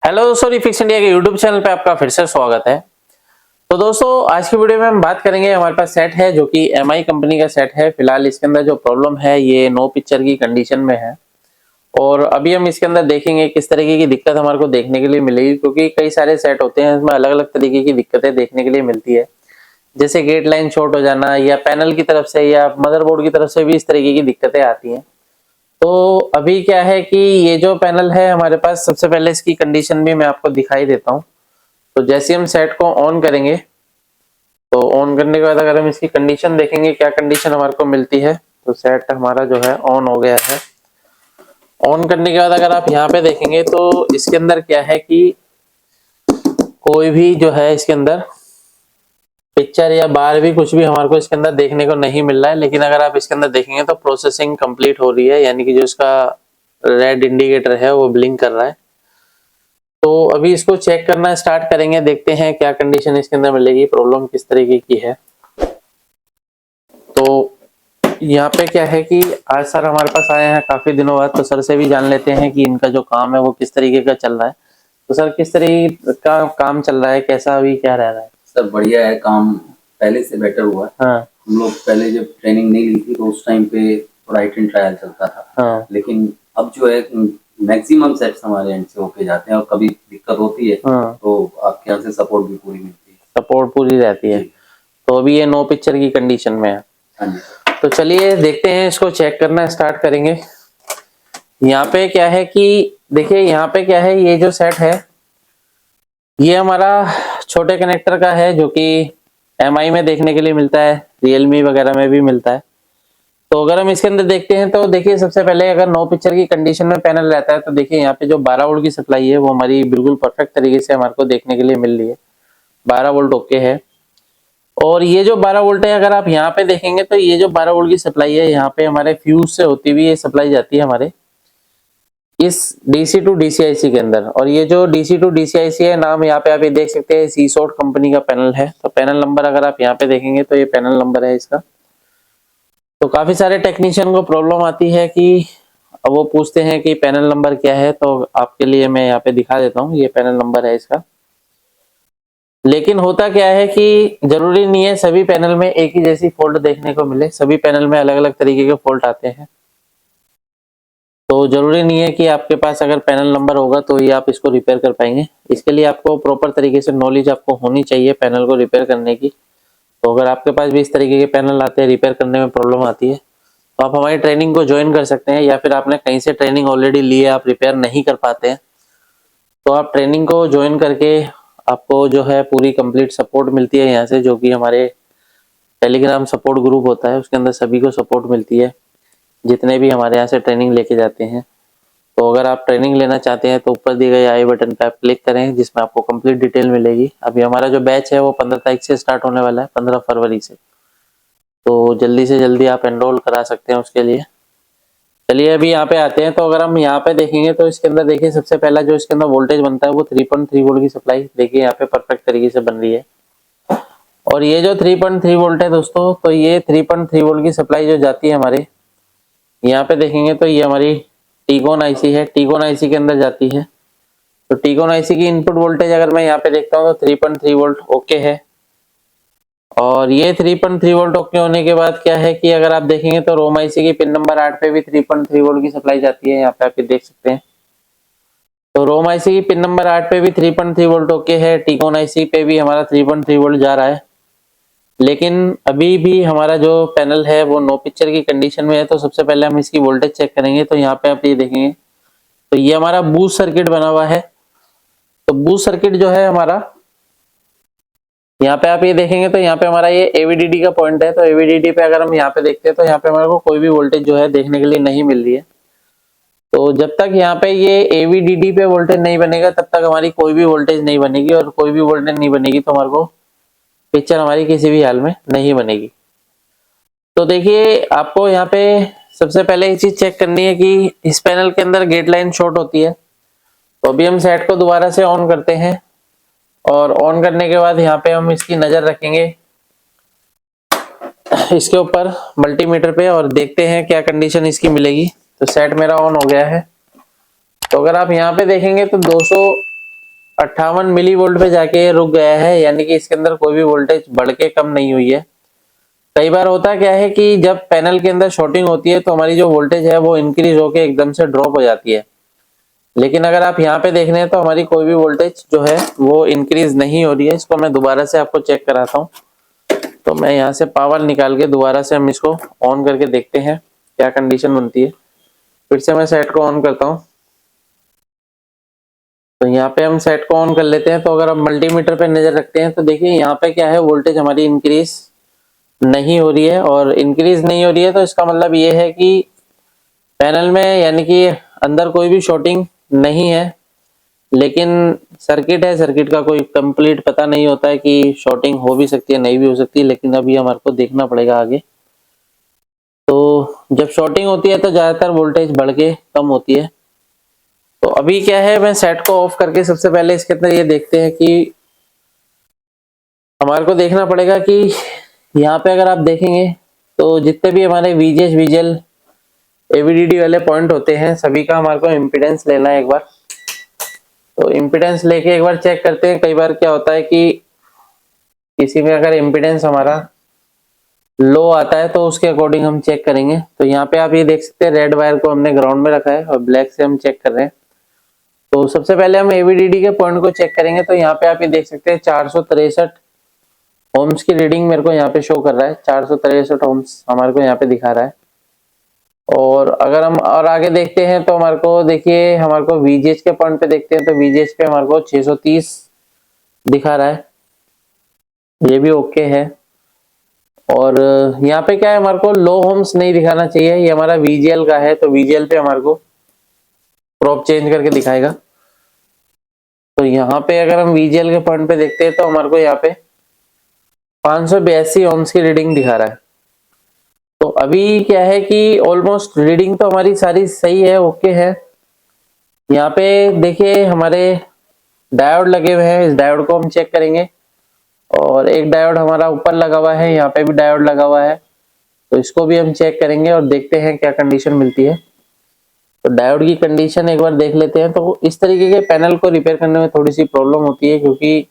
Hello दोस्तों, refix India के YouTube channel पे आपका फिर से स्वागत है। तो दोस्तों आज की वीडियो में हम बात करेंगे, हमारे पास सेट है जो कि एमआई कंपनी का सेट है। फिलहाल इसके अंदर जो प्रॉब्लम है ये नो पिक्चर की कंडीशन में है और अभी हम इसके अंदर देखेंगे किस तरीके की दिक्कत हमारे को देखने के लिए मिलेगी, क्योंकि कई सारे सेट होते हैं इसमें अलग अलग तरीके की दिक्कतें देखने के लिए मिलती है। जैसे गेट लाइन शॉर्ट हो जाना या पैनल की तरफ से या मदरबोर्ड की तरफ से भी इस तरीके की दिक्कतें आती हैं। तो अभी क्या है कि ये जो पैनल है हमारे पास, सबसे पहले इसकी कंडीशन भी मैं आपको दिखाई देता हूँ। तो जैसे हम सेट को ऑन करेंगे तो ऑन करने के बाद अगर हम इसकी कंडीशन देखेंगे क्या कंडीशन हमारे को मिलती है, तो सेट हमारा जो है ऑन हो गया है। ऑन करने के बाद अगर आप यहाँ पे देखेंगे तो इसके अंदर क्या है कि कोई भी जो है इसके अंदर पिक्चर या बार भी कुछ भी हमारे को इसके अंदर देखने को नहीं मिल रहा है। लेकिन अगर आप इसके अंदर देखेंगे तो प्रोसेसिंग कंप्लीट हो रही है, यानी कि जो इसका रेड इंडिकेटर है वो ब्लिंक कर रहा है। तो अभी इसको चेक करना स्टार्ट करेंगे, देखते हैं क्या कंडीशन इसके अंदर मिलेगी, प्रॉब्लम किस तरीके की है। तो यहाँ पे क्या है कि आज सर हमारे पास आए हैं काफी दिनों बाद, तो सर से भी जान लेते हैं कि इनका जो काम है वो किस तरीके का चल रहा है। तो सर किस तरीके का काम चल रहा है, कैसा अभी क्या रह रहा है? सर बढ़िया है, काम पहले से बेटर हुआ है। हाँ। हम लोग पहले जब ट्रेनिंग नहीं ली थी तो उस टाइम पे थोड़ा हिट एंड ट्रायल चलता था। हाँ। लेकिन अब जो है मैक्सिमम सेट्स हमारे एंड से होके जाते हैं और कभी दिक्कत होती है तो आपके यहाँ से सपोर्ट भी पूरी मिलती है। सपोर्ट पूरी रहती है। तो अभी ये नो पिक्चर की कंडीशन में है। हाँ जी। तो चलिए देखते हैं, इसको चेक करना स्टार्ट करेंगे। यहाँ पे क्या है कि देखिए, यहाँ पे क्या है, ये जो सेट है ये हमारा छोटे कनेक्टर का है जो कि एमआई में देखने के लिए मिलता है, रियलमी वगैरह में भी मिलता है। तो अगर हम इसके अंदर देखते हैं तो देखिए, सबसे पहले अगर नो पिक्चर की कंडीशन में पैनल रहता है तो देखिए यहाँ पे जो 12 वोल्ट की सप्लाई है वो हमारी बिल्कुल परफेक्ट तरीके से हमारे को देखने के लिए मिल रही है। 12 वोल्ट ओके है। और ये जो 12 वोल्ट है, अगर आप यहाँ पे देखेंगे तो ये जो 12 वोल्ट की सप्लाई है यहाँ पे हमारे फ्यूज से होती हुई ये सप्लाई जाती है हमारे इस डीसी टू डीसीआईसी के अंदर। और ये जो डीसी टू डीसीआईसी है, नाम यहाँ पे आप ये देख सकते हैं, सीसोट कंपनी का पैनल है। तो पैनल नंबर अगर आप यहाँ पे देखेंगे तो ये पैनल नंबर है इसका। तो काफी सारे टेक्नीशियन को प्रॉब्लम आती है कि वो पूछते हैं कि पैनल नंबर क्या है, तो आपके लिए मैं यहाँ पे दिखा देता हूँ, ये पैनल नंबर है इसका। लेकिन होता क्या है कि जरूरी नहीं है सभी पैनल में एक ही जैसी फॉल्ट देखने को मिले, सभी पैनल में अलग अलग तरीके के फॉल्ट आते हैं। तो जरूरी नहीं है कि आपके पास अगर पैनल नंबर होगा तो ये आप इसको रिपेयर कर पाएंगे। इसके लिए आपको प्रॉपर तरीके से नॉलेज आपको होनी चाहिए पैनल को रिपेयर करने की। तो अगर आपके पास भी इस तरीके के पैनल आते हैं, रिपेयर करने में प्रॉब्लम आती है, तो आप हमारी ट्रेनिंग को ज्वाइन कर सकते हैं। या फिर आपने कहीं से ट्रेनिंग ऑलरेडी ली है, आप रिपेयर नहीं कर पाते हैं, तो आप ट्रेनिंग को ज्वाइन करके आपको जो है पूरी कंप्लीट सपोर्ट मिलती है यहाँ से, जो कि हमारे टेलीग्राम सपोर्ट ग्रुप होता है उसके अंदर सभी को सपोर्ट मिलती है, जितने भी हमारे यहाँ से ट्रेनिंग लेके जाते हैं। तो अगर आप ट्रेनिंग लेना चाहते हैं तो ऊपर दिए गए आई बटन पे आप क्लिक करें, जिसमें आपको कंप्लीट डिटेल मिलेगी। अभी हमारा जो बैच है वो 15 तारीख से स्टार्ट होने वाला है, 15 फरवरी से। तो जल्दी से जल्दी आप एनरोल करा सकते हैं उसके लिए। चलिए अभी यहाँ पे आते हैं। तो अगर हम यहाँ पे देखेंगे तो इसके अंदर देखिए, सबसे पहला जो इसके अंदर वोल्टेज बनता है वो 3.3 वोल्ट की सप्लाई देखिए यहाँ पे परफेक्ट तरीके से बन रही है। और ये जो 3.3 वोल्ट है दोस्तों, तो ये 3.3 वोल्ट की सप्लाई जो जाती है हमारे यहाँ पे देखेंगे तो ये हमारी टीकॉन आईसी है, टीकॉन आईसी के अंदर जाती है। तो टीकॉन आईसी की इनपुट वोल्टेज अगर मैं यहाँ पे देखता हूँ तो 3.3 वोल्ट ओके है। और ये 3.3 वोल्ट ओके होने के बाद क्या है कि अगर आप देखेंगे तो रोम आईसी की पिन नंबर 8 पे भी 3.3 वोल्ट की सप्लाई जाती है, यहाँ पे आप देख सकते हैं। तो रोम आईसी की पिन नंबर 8 पे भी 3.3 वोल्ट ओके है, टीकॉन आईसी पे भी हमारा 3.3 वोल्ट जा रहा है। लेकिन अभी भी हमारा जो पैनल है वो नो पिक्चर की कंडीशन में है। तो सबसे पहले हम इसकी वोल्टेज चेक करेंगे। तो यहाँ पे आप ये देखेंगे तो ये हमारा बूस्ट सर्किट बना हुआ है। तो बूस्ट सर्किट जो है हमारा, यहाँ पे आप ये देखेंगे तो यहाँ पे हमारा ये एवीडीडी का पॉइंट है। तो एवीडीडी पे अगर हम यहाँ पे देखते हैं तो यहाँ पे हमारे को कोई भी वोल्टेज जो है देखने के लिए नहीं मिल रही है। तो जब तक यहाँ पे ये एवीडीडी पे वोल्टेज नहीं बनेगा तब तक हमारी कोई भी वोल्टेज नहीं बनेगी, और कोई भी वोल्टेज नहीं बनेगी तो हमारे को पिक्चर हमारी किसी भी हाल में नहीं बनेगी। तो देखिए आपको यहाँ पे सबसे पहले ये चीज चेक करनी है कि इस पैनल के अंदर गेट लाइन शॉर्ट होती है। तो अभी हम सेट को दोबारा से ऑन करते हैं, और ऑन करने के बाद यहाँ पे हम इसकी नजर रखेंगे इसके ऊपर मल्टीमीटर पे, और देखते हैं क्या कंडीशन इसकी मिलेगी। तो सेट मेरा ऑन हो गया है। तो अगर आप यहाँ पे देखेंगे तो 58 मिली वोल्ट पे जाके रुक गया है, यानी कि इसके अंदर कोई भी वोल्टेज बढ़ के कम नहीं हुई है। कई बार होता क्या है कि जब पैनल के अंदर शॉर्टिंग होती है तो हमारी जो वोल्टेज है वो इंक्रीज होके एकदम से ड्रॉप हो जाती है, लेकिन अगर आप यहाँ पे देख रहे हैं तो हमारी कोई भी वोल्टेज जो है वो इंक्रीज नहीं हो रही है। इसको मैं दोबारा से आपको चेक कराता हूँ। तो मैं यहाँ से पावर निकाल के दोबारा से हम इसको ऑन करके देखते हैं क्या कंडीशन बनती है। फिर से मैं सेट को ऑन करता हूँ। तो यहाँ पे हम सेट को ऑन कर लेते हैं। तो अगर हम मल्टीमीटर पे नजर रखते हैं तो देखिए यहाँ पे क्या है, वोल्टेज हमारी इंक्रीज नहीं हो रही है। और इंक्रीज नहीं हो रही है तो इसका मतलब ये है कि पैनल में यानी कि अंदर कोई भी शॉर्टिंग नहीं है, लेकिन सर्किट है, सर्किट का कोई कंप्लीट पता नहीं होता है कि शॉर्टिंग हो भी सकती है नहीं भी हो सकती है, लेकिन अभी हमारे को देखना पड़ेगा आगे। तो जब शॉर्टिंग होती है तो ज्यादातर वोल्टेज बढ़ के कम होती है। तो अभी क्या है, मैं सेट को ऑफ करके सबसे पहले इसके अंदर ये देखते हैं कि हमारे को देखना पड़ेगा कि यहाँ पे अगर आप देखेंगे तो जितने भी हमारे वीजीएस वीजीएल एवीडीडी वाले पॉइंट होते हैं सभी का हमारे को इम्पीडेंस लेना है एक बार। तो इम्पीडेंस लेके एक बार चेक करते हैं। कई बार क्या होता है कि किसी में अगर इम्पीडेंस हमारा लो आता है तो उसके अकॉर्डिंग हम चेक करेंगे। तो यहाँ पे आप ये देख सकते हैं रेड वायर को हमने ग्राउंड में रखा है और ब्लैक से हम चेक कर रहे हैं। तो सबसे पहले हम एवीडीडी के पॉइंट को चेक करेंगे। तो यहाँ पे आप ये देख सकते हैं 463 ओम्स की रीडिंग मेरे को यहाँ पे शो कर रहा है। 463 ओम्स हमारे को यहाँ पे दिखा रहा है। और अगर हम और आगे देखते हैं तो हमारे को देखिए, हमारे को वीजीएच के पॉइंट पे देखते हैं तो वीजीएच पे हमारे को 630 दिखा रहा है, ये भी ओके है। और यहाँ पे क्या है, हमारे को लो ओम्स नहीं दिखाना चाहिए, ये हमारा वीजीएल का है तो वीजीएल पे हमारे को प्रोब चेंज करके दिखाएगा। तो यहाँ पे अगर हम वीजीएल के पॉइंट पे देखते हैं तो हमारे को यहाँ पे 582 ओम्स की रीडिंग दिखा रहा है। तो अभी क्या है कि ऑलमोस्ट रीडिंग तो हमारी सारी सही है, ओके है। यहाँ पे देखिए हमारे डायोड लगे हुए हैं, इस डायोड को हम चेक करेंगे। और एक डायोड हमारा ऊपर लगा हुआ है, यहाँ पे भी डायोड लगा हुआ है, तो इसको भी हम चेक करेंगे और देखते हैं क्या कंडीशन मिलती है। तो डायोड की कंडीशन एक बार देख लेते हैं। तो इस तरीके के पैनल को रिपेयर करने में थोड़ी सी प्रॉब्लम होती है, क्योंकि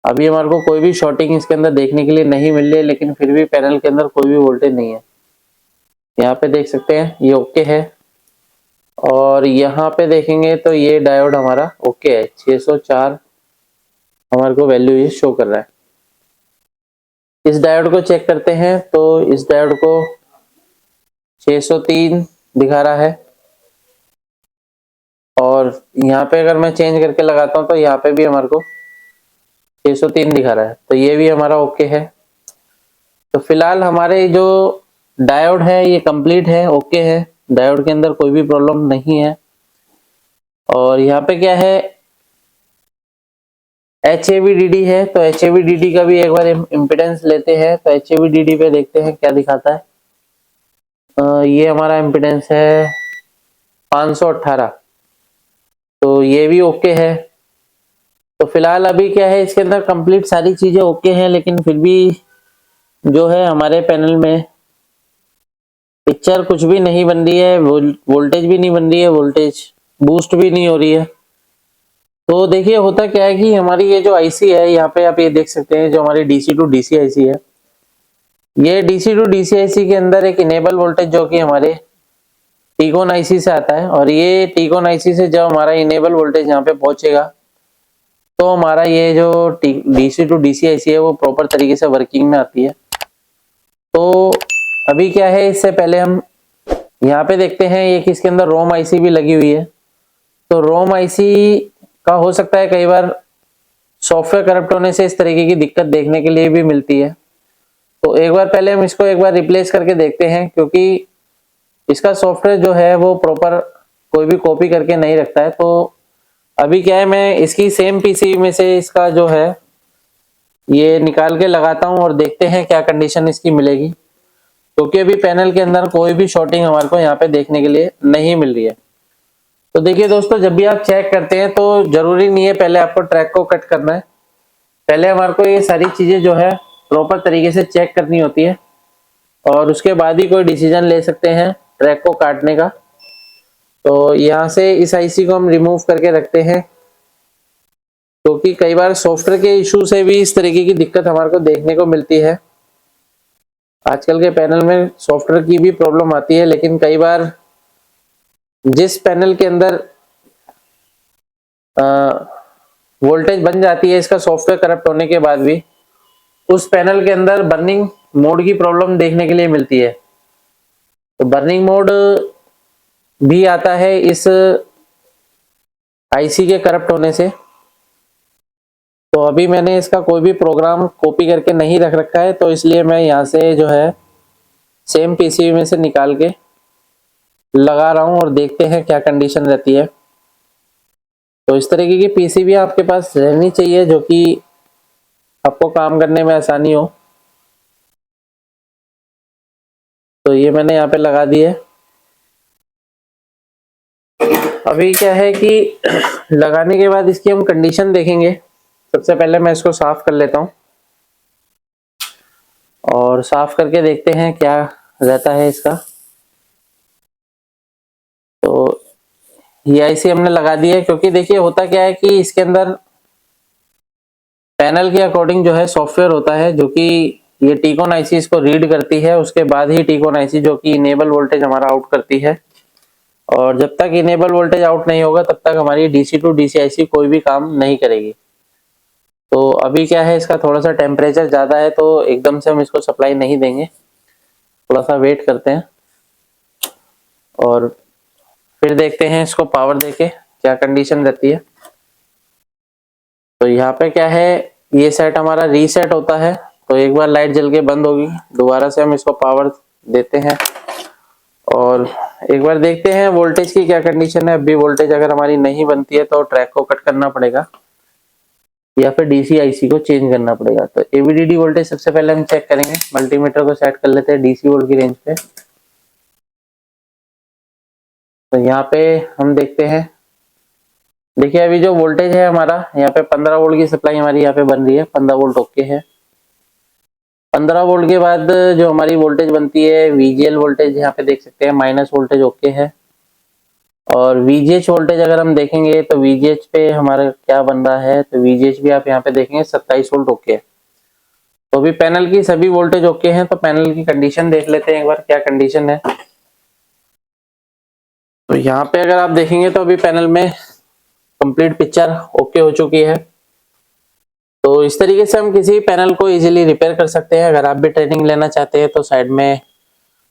अभी हमारे को कोई भी शॉर्टिंग इसके अंदर देखने के लिए नहीं मिल रही है, लेकिन फिर भी पैनल के अंदर कोई भी वोल्टेज नहीं है। यहाँ पे देख सकते हैं ये ओके है। और यहाँ पे देखेंगे तो ये डायोड हमारा ओके है, 604 हमारे को वैल्यू ये शो कर रहा है। इस डायोड को चेक करते हैं तो इस डायोड को 603 दिखा रहा है। और यहाँ पे अगर मैं चेंज करके लगाता हूँ तो यहाँ पे भी हमारे को 603 दिखा रहा है, तो ये भी हमारा ओके है। तो फिलहाल हमारे जो डायोड है ये कंप्लीट है, ओके है, डायोड के अंदर कोई भी प्रॉब्लम नहीं है। और यहाँ पे क्या है, HAVDD है, तो HAVDD का भी एक बार इम्पीडेंस लेते हैं। तो HAVDD पे देखते हैं क्या दिखाता है। ये हमारा इम्पीडेंस है 518, तो ये भी ओके है। तो फिलहाल अभी क्या है, इसके अंदर कंप्लीट सारी चीजें ओके हैं, लेकिन फिर भी जो है हमारे पैनल में पिक्चर कुछ भी नहीं बन रही है, वोल्टेज भी नहीं बन रही है, वोल्टेज बूस्ट भी नहीं हो रही है। तो देखिए होता क्या है कि हमारी ये जो आईसी है, यहाँ पे आप ये देख सकते हैं जो हमारी डीसी टू डीसी आईसी है, ये डीसी टू डीसी आईसी के अंदर एक इनेबल वोल्टेज जो कि हमारे टीकॉन आईसी से आता है। और ये टीकॉन आईसी से जब हमारा इनेबल वोल्टेज यहाँ पे पहुंचेगा तो हमारा ये जो डीसी टू डीसी आईसी है वो प्रॉपर तरीके से वर्किंग में आती है। तो अभी क्या है, इससे पहले हम यहाँ पे देखते हैं एक इसके अंदर रोम आईसी भी लगी हुई है। तो रोम आईसी का हो सकता है कई बार सॉफ्टवेयर करप्ट होने से इस तरीके की दिक्कत देखने के लिए भी मिलती है। तो एक बार पहले हम इसको एक बार रिप्लेस करके देखते हैं, क्योंकि इसका सॉफ्टवेयर जो है वो प्रॉपर कोई भी कॉपी करके नहीं रखता है। तो अभी क्या है, मैं इसकी सेम पीसी में से इसका जो है ये निकाल के लगाता हूँ और देखते हैं क्या कंडीशन इसकी मिलेगी, क्योंकि अभी पैनल के अंदर कोई भी शॉर्टिंग हमारे को यहाँ पे देखने के लिए नहीं मिल रही है। तो देखिए दोस्तों, जब भी आप चेक करते हैं तो जरूरी नहीं है पहले आपको ट्रैक को कट करना है, पहले हमारे को ये सारी चीजें जो है प्रॉपर तरीके से चेक करनी होती है और उसके बाद ही कोई डिसीजन ले सकते हैं ट्रैक को काटने का। तो यहाँ से इस आईसी को हम रिमूव करके रखते हैं। क्योंकि कई बार सॉफ्टवेयर के इशू से भी इस तरीके की दिक्कत हमारे को देखने को मिलती है। आजकल के पैनल में सॉफ्टवेयर की भी प्रॉब्लम आती है, लेकिन कई बार जिस पैनल के अंदर वोल्टेज बन जाती है इसका सॉफ्टवेयर करप्ट होने के बाद भी, उस पैनल के अंदर बर्निंग मोड की प्रॉब्लम देखने के लिए मिलती है। तो बर्निंग मोड भी आता है इस आईसी के करप्ट होने से। तो अभी मैंने इसका कोई भी प्रोग्राम कॉपी करके नहीं रख रखा है, तो इसलिए मैं यहाँ से जो है सेम पीसीबी में से निकाल के लगा रहा हूँ और देखते हैं क्या कंडीशन रहती है। तो इस तरीके की पीसीबी आपके पास रहनी चाहिए जो कि आपको काम करने में आसानी हो। तो ये मैंने यहाँ पे लगा दी है। अभी क्या है कि लगाने के बाद इसकी हम कंडीशन देखेंगे। सबसे पहले मैं इसको साफ कर लेता हूँ और साफ करके देखते हैं क्या रहता है इसका। तो ये आईसी हमने लगा दी है, क्योंकि देखिए होता क्या है कि इसके अंदर पैनल के अकॉर्डिंग जो है सॉफ्टवेयर होता है जो कि ये टीकॉन आईसी इसको रीड करती है। उसके बाद ही टीकॉन आईसी जो कि इनेबल वोल्टेज हमारा आउट करती है, और जब तक इनेबल वोल्टेज आउट नहीं होगा तब तक हमारी डीसी टू डीसी आईसी कोई भी काम नहीं करेगी। तो अभी क्या है, इसका थोड़ा सा टेम्परेचर ज़्यादा है तो एकदम से हम इसको सप्लाई नहीं देंगे, थोड़ा सा वेट करते हैं और फिर देखते हैं इसको पावर देके क्या कंडीशन रहती है। तो यहाँ पे क्या है, ये सेट हमारा रीसेट होता है, तो एक बार लाइट जल के बंद होगी, दोबारा से हम इसको पावर देते हैं और एक बार देखते हैं वोल्टेज की क्या कंडीशन है। अभी वोल्टेज अगर हमारी नहीं बनती है तो ट्रैक को कट करना पड़ेगा या फिर डीसी आईसी को चेंज करना पड़ेगा। तो एवीडीडी वोल्टेज सबसे पहले हम चेक करेंगे। मल्टीमीटर को सेट कर लेते हैं डीसी वोल्ट की रेंज पे। तो यहाँ पे हम देखते हैं, देखिए अभी जो वोल्टेज है हमारा यहाँ पे 15 वोल्ट की सप्लाई हमारी यहाँ पे बन रही है। 15 वोल्ट ओके है। 15 वोल्ट के बाद जो हमारी वोल्टेज बनती है वीजीएल वोल्टेज यहाँ पे देख सकते हैं माइनस वोल्टेज ओके है। और वीजीएच वोल्टेज अगर हम देखेंगे तो वीजीएच पे हमारा क्या बन रहा है, तो वीजीएच भी आप यहाँ पे देखेंगे 27 वोल्ट ओके है। तो अभी पैनल की सभी वोल्टेज ओके हैं। तो पैनल की कंडीशन देख लेते हैं एक बार क्या कंडीशन है। तो यहाँ पे अगर आप देखेंगे तो अभी पैनल में कंप्लीट पिक्चर ओके हो चुकी है। तो इस तरीके से हम किसी पैनल को इजीली रिपेयर कर सकते हैं। अगर आप भी ट्रेनिंग लेना चाहते हैं तो साइड में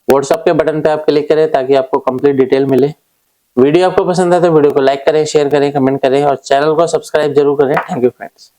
व्हाट्सएप के बटन पे आप क्लिक करें ताकि आपको कंप्लीट डिटेल मिले। वीडियो आपको पसंद है तो वीडियो को लाइक करें, शेयर करें, कमेंट करें और चैनल को सब्सक्राइब जरूर करें। Thank you friends.